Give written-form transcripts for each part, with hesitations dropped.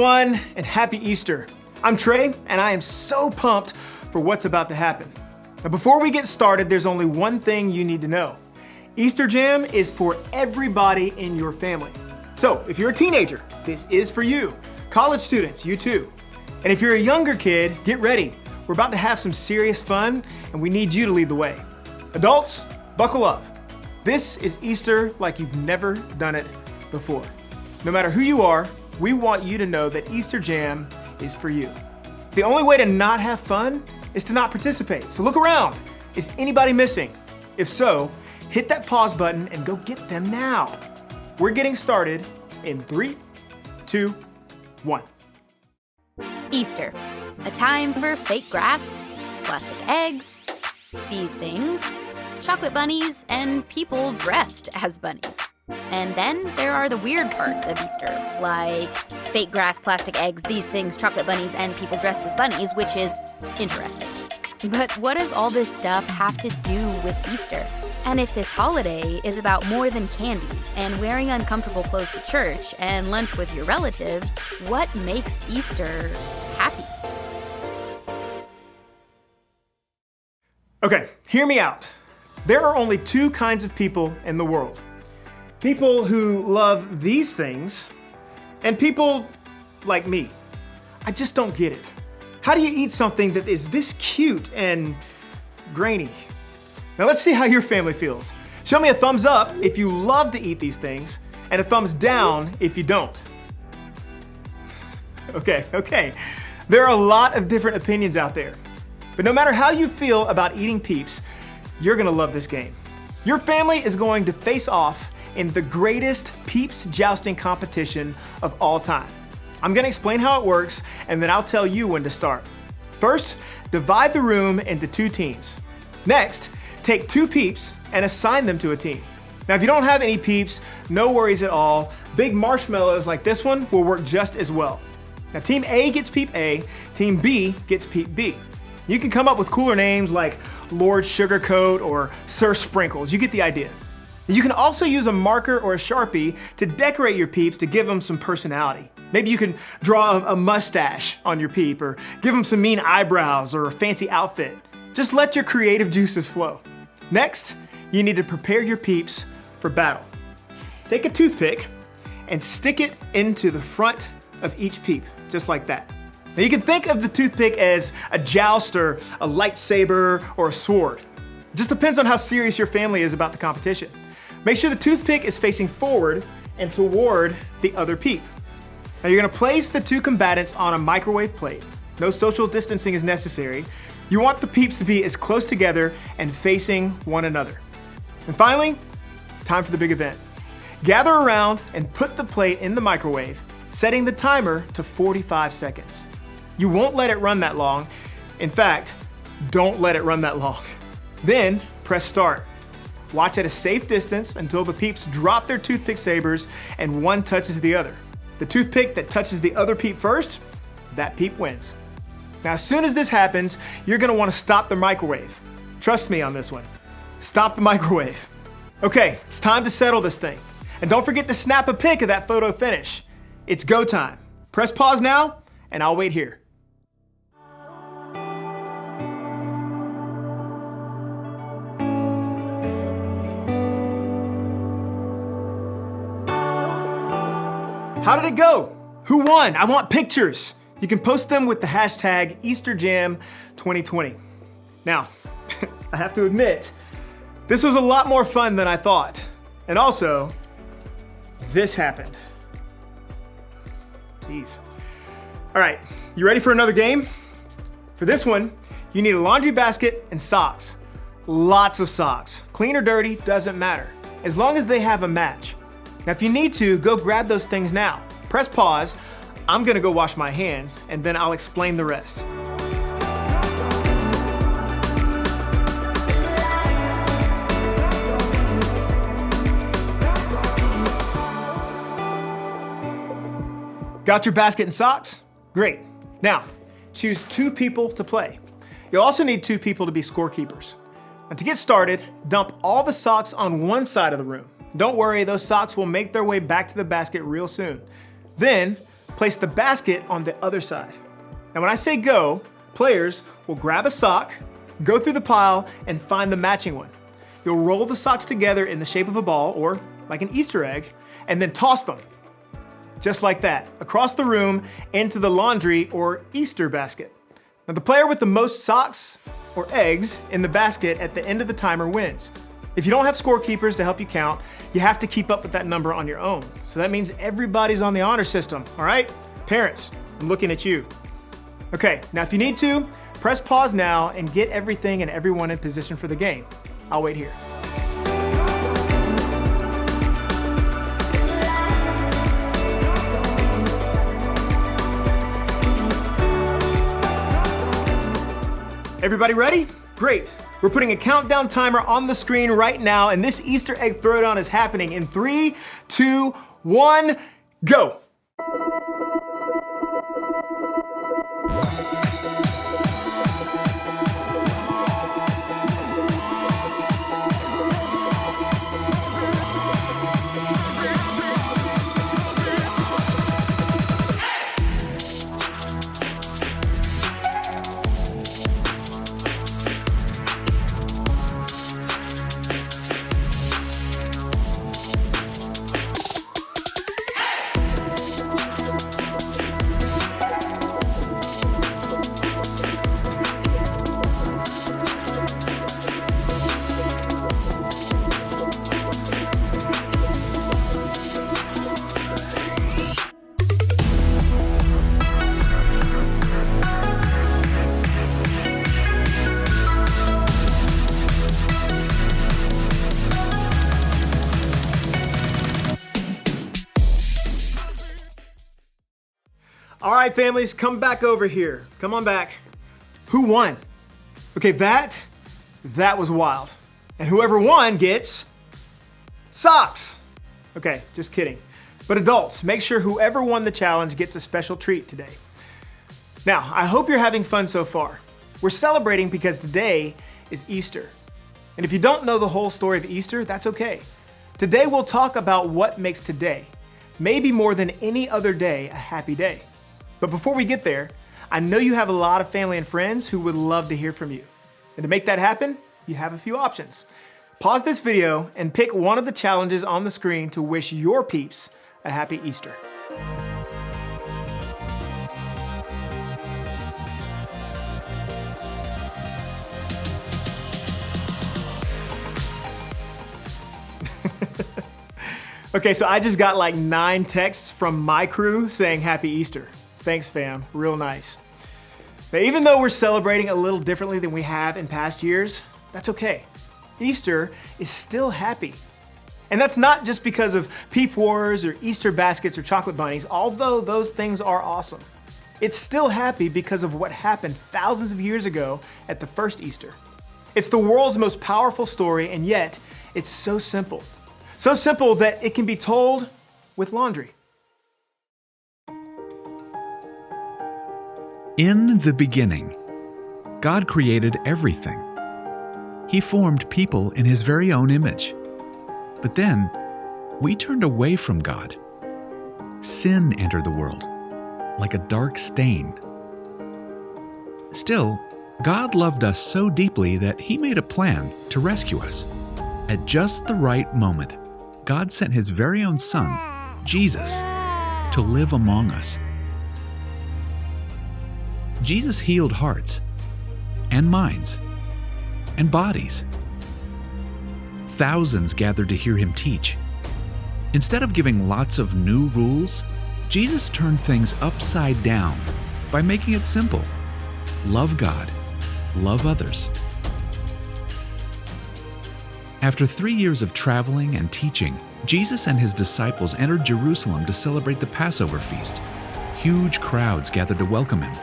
everyone, and happy Easter. I'm Trey, and I am so pumped for what's about to happen. Now, before we get started, there's only one thing you need to know. Easter Jam is for everybody in your family. So, if you're a teenager, this is for you. College students, you too. And if you're a younger kid, get ready. We're about to have some serious fun, and we need you to lead the way. Adults, buckle up. This is Easter like you've never done it before. No matter who you are, we want you to know that Easter Jam is for you. The only way to not have fun is to not participate. So look around. Is anybody missing? If so, hit that pause button and go get them now. We're getting started in 3, 2, 1. Easter, a time for fake grass, plastic eggs, these things, chocolate bunnies, and people dressed as bunnies. And then there are the weird parts of Easter, like fake grass, plastic eggs, these things, chocolate bunnies, and people dressed as bunnies, which is interesting. But what does all this stuff have to do with Easter? And if this holiday is about more than candy and wearing uncomfortable clothes to church and lunch with your relatives, what makes Easter happy? Okay, hear me out. There are only two kinds of people in the world. People who love these things, and people like me. I just don't get it. How do you eat something that is this cute and grainy? Now let's see how your family feels. Show me a thumbs up if you love to eat these things, and a thumbs down if you don't. Okay. There are a lot of different opinions out there. But no matter how you feel about eating Peeps, you're gonna love this game. Your family is going to face off in the greatest Peeps jousting competition of all time. I'm gonna explain how it works, and then I'll tell you when to start. First, divide the room into 2 teams. Next, take 2 Peeps and assign them to a team. Now, if you don't have any Peeps, no worries at all. Big marshmallows like this one will work just as well. Now, Team A gets Peep A, Team B gets Peep B. You can come up with cooler names like Lord Sugarcoat or Sir Sprinkles. You get the idea. You can also use a marker or a Sharpie to decorate your Peeps to give them some personality. Maybe you can draw a mustache on your Peep or give them some mean eyebrows or a fancy outfit. Just let your creative juices flow. Next, you need to prepare your Peeps for battle. Take a toothpick and stick it into the front of each Peep, just like that. Now you can think of the toothpick as a jouster, a lightsaber, or a sword. It just depends on how serious your family is about the competition. Make sure the toothpick is facing forward and toward the other Peep. Now you're gonna place the 2 combatants on a microwave plate. No social distancing is necessary. You want the Peeps to be as close together and facing one another. And finally, time for the big event. Gather around and put the plate in the microwave, setting the timer to 45 seconds. You won't let it run that long. In fact, don't let it run that long. Then press start. Watch at a safe distance until the Peeps drop their toothpick sabers and one touches the other. The toothpick that touches the other Peep first, that Peep wins. Now, as soon as this happens, you're gonna wanna stop the microwave. Trust me on this one. Stop the microwave. Okay, it's time to settle this thing. And don't forget to snap a pic of that photo finish. It's go time. Press pause now, and I'll wait here. How did it go? Who won? I want pictures. You can post them with the hashtag EasterJam2020. Now, I have to admit, this was a lot more fun than I thought. And also, this happened. Jeez. All right, you ready for another game? For this one, you need a laundry basket and socks. Lots of socks. Clean or dirty, doesn't matter, as long as they have a match. Now, if you need to, go grab those things now. Press pause. I'm gonna go wash my hands, and then I'll explain the rest. Got your basket and socks? Great. Now, choose 2 people to play. You'll also need 2 people to be scorekeepers. And to get started, dump all the socks on one side of the room. Don't worry, those socks will make their way back to the basket real soon. Then, place the basket on the other side. Now when I say go, players will grab a sock, go through the pile, and find the matching one. You'll roll the socks together in the shape of a ball, or like an Easter egg, and then toss them. Just like that, across the room into the laundry or Easter basket. Now the player with the most socks or eggs in the basket at the end of the timer wins. If you don't have scorekeepers to help you count, you have to keep up with that number on your own. So that means everybody's on the honor system, all right? Parents, I'm looking at you. Okay, now if you need to, press pause now and get everything and everyone in position for the game. I'll wait here. Everybody ready? Great. We're putting a countdown timer on the screen right now, and this Easter egg throwdown is happening in 3, 2, 1, go. All right, families, come back over here. Come on back. Who won? Okay, that was wild. And whoever won gets socks. Okay, just kidding. But adults, make sure whoever won the challenge gets a special treat today. Now, I hope you're having fun so far. We're celebrating because today is Easter. And if you don't know the whole story of Easter, that's okay. Today we'll talk about what makes today, maybe more than any other day, a happy day. But before we get there, I know you have a lot of family and friends who would love to hear from you. And to make that happen, you have a few options. Pause this video and pick one of the challenges on the screen to wish your peeps a happy Easter. Okay, so I just got like 9 texts from my crew saying happy Easter. Thanks, fam. Real nice. Now, even though we're celebrating a little differently than we have in past years, that's okay. Easter is still happy. And that's not just because of peep wars or Easter baskets or chocolate bunnies, although those things are awesome. It's still happy because of what happened thousands of years ago at the first Easter. It's the world's most powerful story, and yet it's so simple. So simple that it can be told with laundry. In the beginning, God created everything. He formed people in His very own image. But then, we turned away from God. Sin entered the world, like a dark stain. Still, God loved us so deeply that He made a plan to rescue us. At just the right moment, God sent His very own Son, Jesus, to live among us. Jesus healed hearts and minds and bodies. Thousands gathered to hear Him teach. Instead of giving lots of new rules, Jesus turned things upside down by making it simple. Love God, love others. After 3 years of traveling and teaching, Jesus and His disciples entered Jerusalem to celebrate the Passover feast. Huge crowds gathered to welcome Him.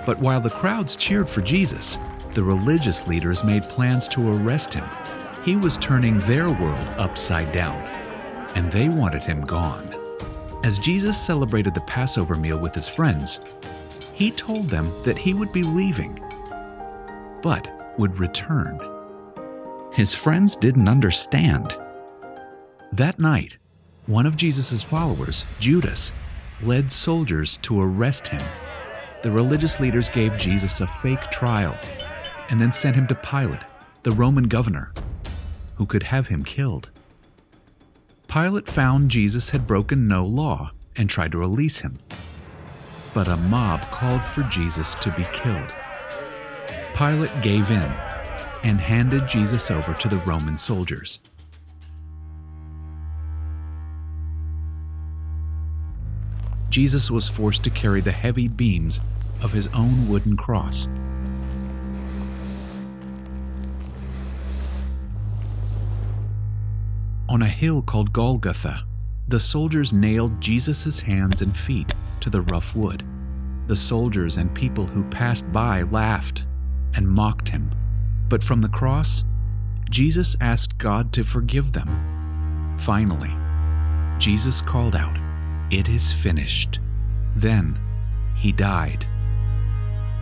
But while the crowds cheered for Jesus, the religious leaders made plans to arrest Him. He was turning their world upside down, and they wanted Him gone. As Jesus celebrated the Passover meal with His friends, He told them that He would be leaving, but would return. His friends didn't understand. That night, one of Jesus' followers, Judas, led soldiers to arrest him. The religious leaders gave Jesus a fake trial and then sent him to Pilate, the Roman governor, who could have him killed. Pilate found Jesus had broken no law and tried to release him. But a mob called for Jesus to be killed. Pilate gave in and handed Jesus over to the Roman soldiers. Jesus was forced to carry the heavy beams of his own wooden cross. On a hill called Golgotha, the soldiers nailed Jesus' hands and feet to the rough wood. The soldiers and people who passed by laughed and mocked him. But from the cross, Jesus asked God to forgive them. Finally, Jesus called out, "It is finished." Then he died.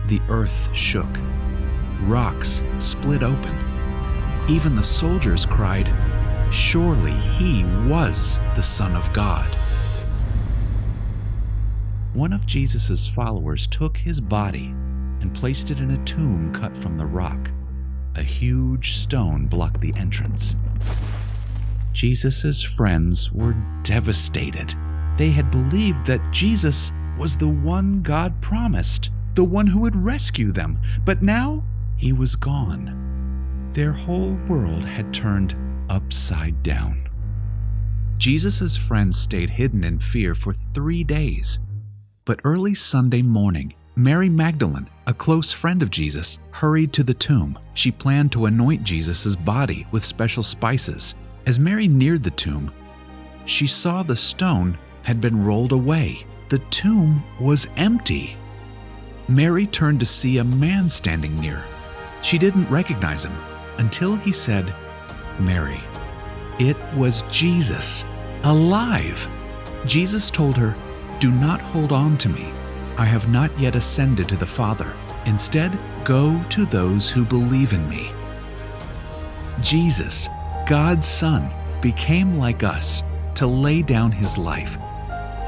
The earth shook. Rocks split open. Even the soldiers cried, "Surely he was the Son of God." One of Jesus' followers took his body and placed it in a tomb cut from the rock. A huge stone blocked the entrance. Jesus' friends were devastated. They had believed that Jesus was the one God promised, the one who would rescue them, but now he was gone. Their whole world had turned upside down. Jesus' friends stayed hidden in fear for 3 days. But early Sunday morning, Mary Magdalene, a close friend of Jesus, hurried to the tomb. She planned to anoint Jesus' body with special spices. As Mary neared the tomb, she saw the stone had been rolled away. The tomb was empty. Mary turned to see a man standing near. She didn't recognize him until he said, "Mary." It was Jesus, alive. Jesus told her, "Do not hold on to me. I have not yet ascended to the Father. Instead, go to those who believe in me." Jesus, God's Son, became like us to lay down his life.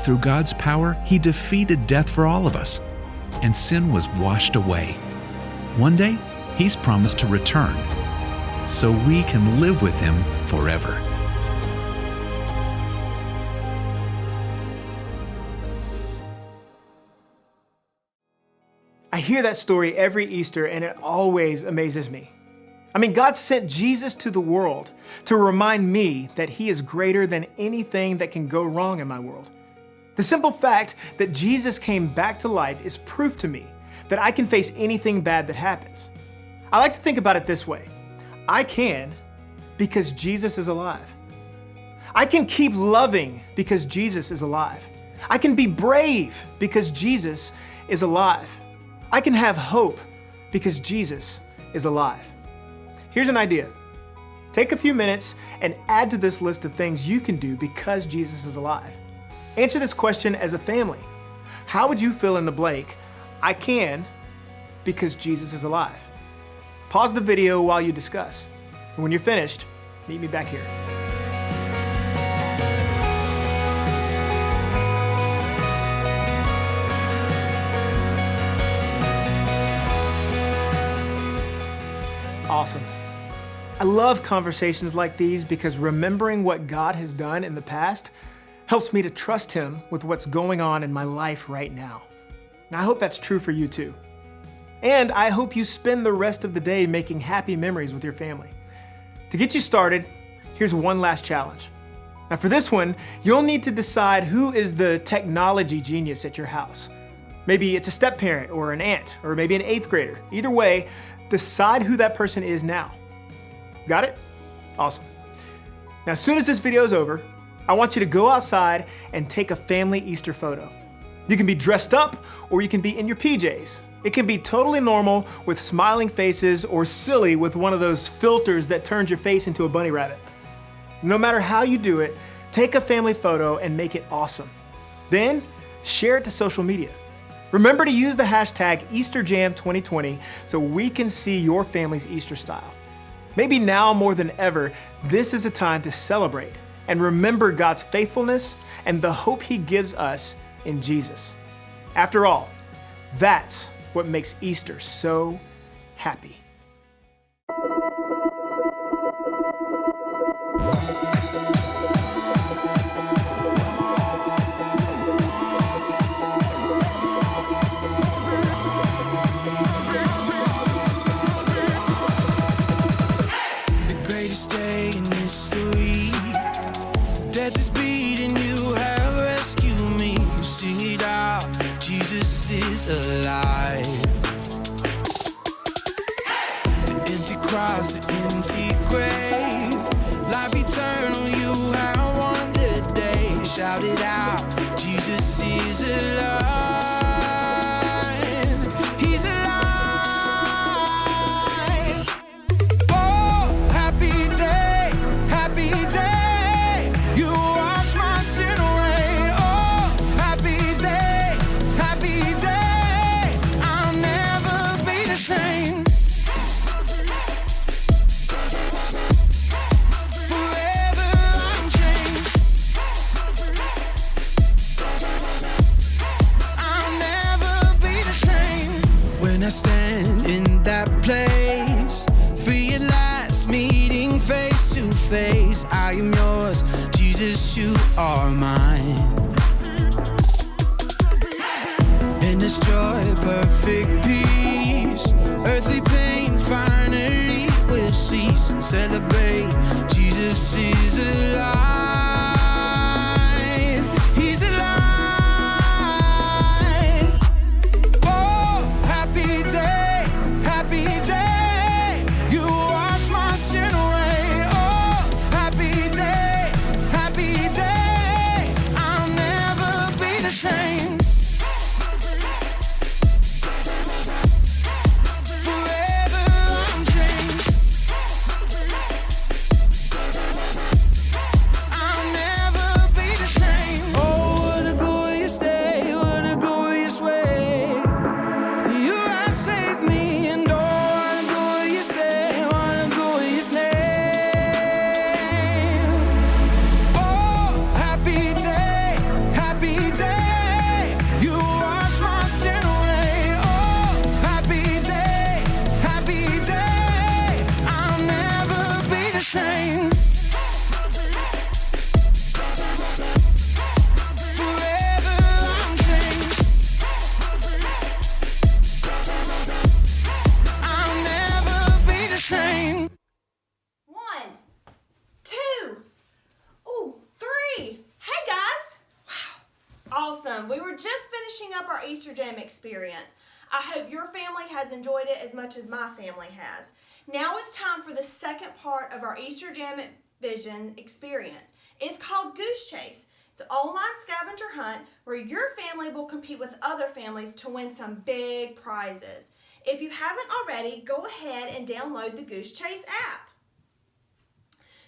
Through God's power, he defeated death for all of us, and sin was washed away. One day, he's promised to return, so we can live with him forever. I hear that story every Easter and it always amazes me. I mean, God sent Jesus to the world to remind me that he is greater than anything that can go wrong in my world. The simple fact that Jesus came back to life is proof to me that I can face anything bad that happens. I like to think about it this way. I can because Jesus is alive. I can keep loving because Jesus is alive. I can be brave because Jesus is alive. I can have hope because Jesus is alive. Here's an idea. Take a few minutes and add to this list of things you can do because Jesus is alive. Answer this question as a family. How would you fill in the blank? I can because Jesus is alive. Pause the video while you discuss. And when you're finished, meet me back here. Awesome. I love conversations like these because remembering what God has done in the past helps me to trust him with what's going on in my life right now. And I hope that's true for you too. And I hope you spend the rest of the day making happy memories with your family. To get you started, here's one last challenge. Now for this one, you'll need to decide who is the technology genius at your house. Maybe it's a step-parent or an aunt, or maybe an 8th grader. Either way, decide who that person is now. Got it? Awesome. Now, as soon as this video is over, I want you to go outside and take a family Easter photo. You can be dressed up or you can be in your PJs. It can be totally normal with smiling faces or silly with one of those filters that turns your face into a bunny rabbit. No matter how you do it, take a family photo and make it awesome. Then share it to social media. Remember to use the hashtag EasterJam2020 so we can see your family's Easter style. Maybe now more than ever, this is a time to celebrate and remember God's faithfulness and the hope he gives us in Jesus. After all, that's what makes Easter so happy. Alive. The empty cross, the empty grave, life eternal, you have won the day. Shout it out, Jesus is alive. He's alive. Oh, happy day, you wash my sin away. Oh, happy day, happy day. I stand in that place, realize meeting face to face. I am yours, Jesus, you are mine. In this joy, perfect peace, earthly pain finally will cease. Celebrate, Jesus is alive. He's alive. Awesome. We were just finishing up our Easter Jam experience. I hope your family has enjoyed it as much as my family has. Now it's time for the second part of our Easter Jam Vision experience. It's called Goose Chase. It's an online scavenger hunt where your family will compete with other families to win some big prizes. If you haven't already, go ahead and download the Goose Chase app.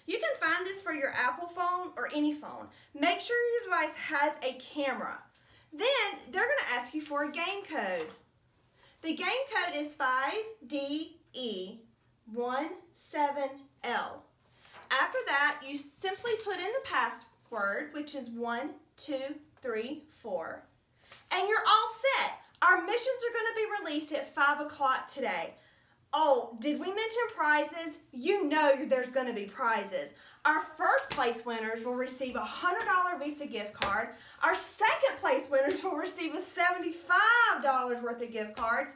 You can find this for your Apple phone or any phone. Make sure your device has a camera. Then they're going to ask you for a game code. The game code is 5DE17L. After that, you simply put in the password, which is 1234, and you're all set. Our missions are going to be released at 5 o'clock today. Oh, did we mention prizes? You know there's going to be prizes. Our first place winners will receive a $100 Visa gift card. Our second place winners will receive a $75 worth of gift cards.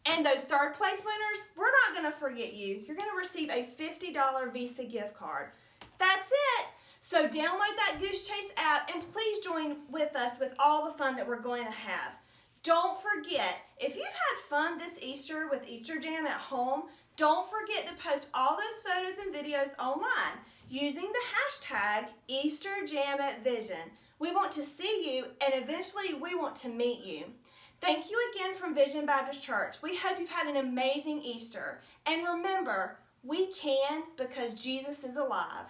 And those third place winners, we're not going to forget you. You're going to receive a $50 Visa gift card. That's it. So download that Goose Chase app and please join with us with all the fun that we're going to have. Don't forget, if you've had fun this Easter with Easter Jam at home, don't forget to post all those photos and videos online using the hashtag EasterJamAtVision. We want to see you and eventually we want to meet you. Thank you again from Vision Baptist Church. We hope you've had an amazing Easter. And remember, we can because Jesus is alive.